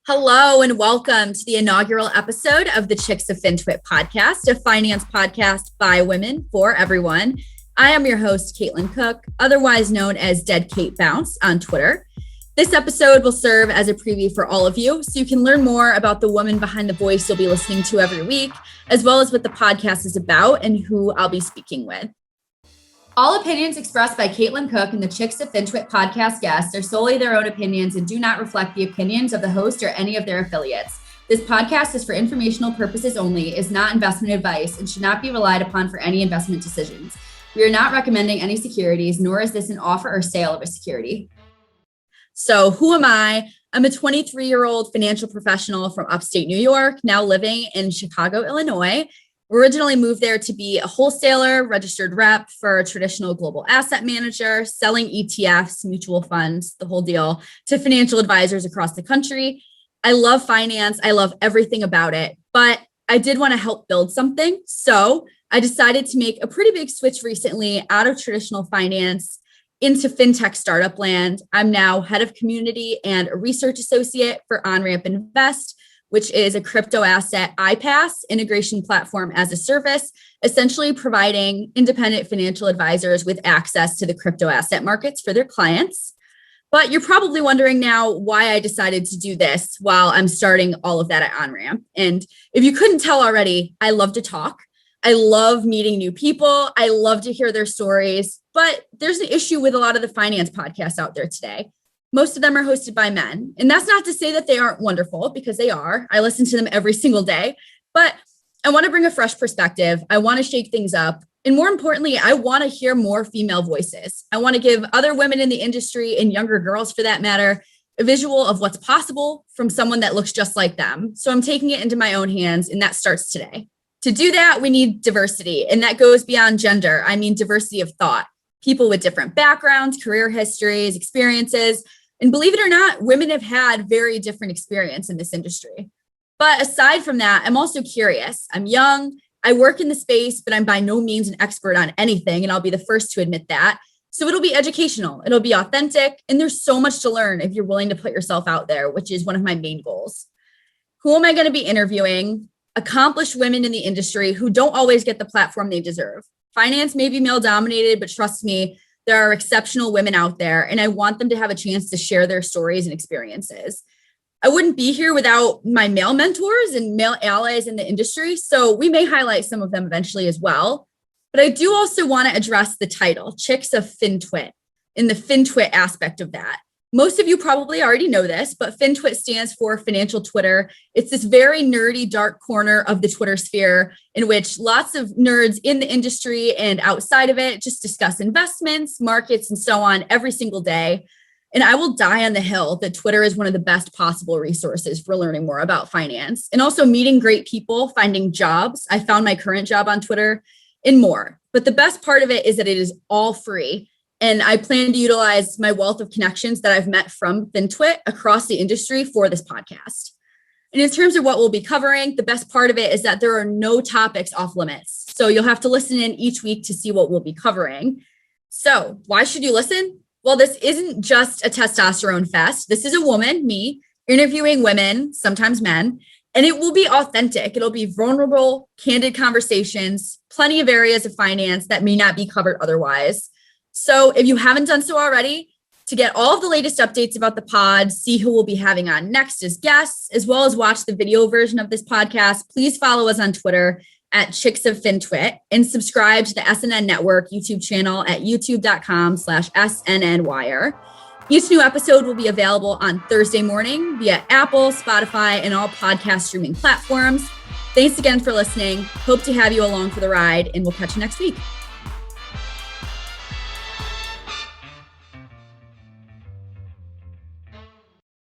Hello and welcome to the inaugural episode of the Chicks of Fintwit podcast, a finance podcast by women for everyone. I am your host, Caitlin Cook, otherwise known as Dead Kate Bounce on Twitter. This episode will serve as a preview for all of you, so you can learn more about the woman behind the voice you'll be listening to every week, as well as what the podcast is about and who I'll be speaking with. All opinions expressed by Caitlin Cook and the Chicks of Fintwit podcast guests are solely their own opinions and do not reflect the opinions of the host or any of their affiliates. This podcast is for informational purposes only, is not investment advice, and should not be relied upon for any investment decisions. We are not recommending any securities, nor is this an offer or sale of a security. So who am I? I'm a 23-year-old financial professional from upstate New York, now living in Chicago, Illinois. Originally moved there to be a wholesaler, registered rep for a traditional global asset manager, selling ETFs, mutual funds, the whole deal, to financial advisors across the country. I love finance. I love everything about it, but I did want to help build something. So I decided to make a pretty big switch recently out of traditional finance into fintech startup land. I'm now head of community and a research associate for OnRamp Invest, which is a crypto asset iPaaS integration platform as a service, essentially providing independent financial advisors with access to the crypto asset markets for their clients. But you're probably wondering now why I decided to do this while I'm starting all of that at OnRamp. And if you couldn't tell already, I love to talk. I love meeting new people. I love to hear their stories. But there's an issue with a lot of the finance podcasts out there today. Most of them are hosted by men. And that's not to say that they aren't wonderful, because they are. I listen to them every single day. But I want to bring a fresh perspective. I want to shake things up. And more importantly, I want to hear more female voices. I want to give other women in the industry, and younger girls for that matter, a visual of what's possible from someone that looks just like them. So I'm taking it into my own hands, and that starts today. To do that, we need diversity. And that goes beyond gender. I mean, diversity of thought. People with different backgrounds, career histories, experiences. And believe it or not, women have had very different experience in this industry. But aside from that, I'm also curious. I'm young. I work in the space, but I'm by no means an expert on anything. And I'll be the first to admit that. So it'll be educational. It'll be authentic. And there's so much to learn if you're willing to put yourself out there, which is one of my main goals. Who am I going to be interviewing? Accomplished women in the industry who don't always get the platform they deserve. Finance may be male dominated, but trust me, there are exceptional women out there, and I want them to have a chance to share their stories and experiences. I wouldn't be here without my male mentors and male allies in the industry, so we may highlight some of them eventually as well. But I do also want to address the title, Chicks of Fintwit, in the Fintwit aspect of that. Most of you probably already know this, but Fintwit stands for financial Twitter. It's this very nerdy, dark corner of the Twitter sphere in which lots of nerds in the industry and outside of it just discuss investments, markets, and so on every single day. And I will die on the hill that Twitter is one of the best possible resources for learning more about finance and also meeting great people, finding jobs. I found my current job on Twitter and more. But the best part of it is that it is all free. And I plan to utilize my wealth of connections that I've met from Fintwit across the industry for this podcast. And in terms of what we'll be covering, the best part of it is that there are no topics off limits. So you'll have to listen in each week to see what we'll be covering. So why should you listen? Well, this isn't just a testosterone fest. This is a woman, me, interviewing women, sometimes men, and it will be authentic. It'll be vulnerable, candid conversations, plenty of areas of finance that may not be covered otherwise. So if you haven't done so already, to get all of the latest updates about the pod, see who we'll be having on next as guests, as well as watch the video version of this podcast, please follow us on Twitter at Chicks of Fintwit and subscribe to the SNN Network YouTube channel at youtube.com/SNNwire. Each new episode will be available on Thursday morning via Apple, Spotify, and all podcast streaming platforms. Thanks again for listening. Hope to have you along for the ride, and we'll catch you next week.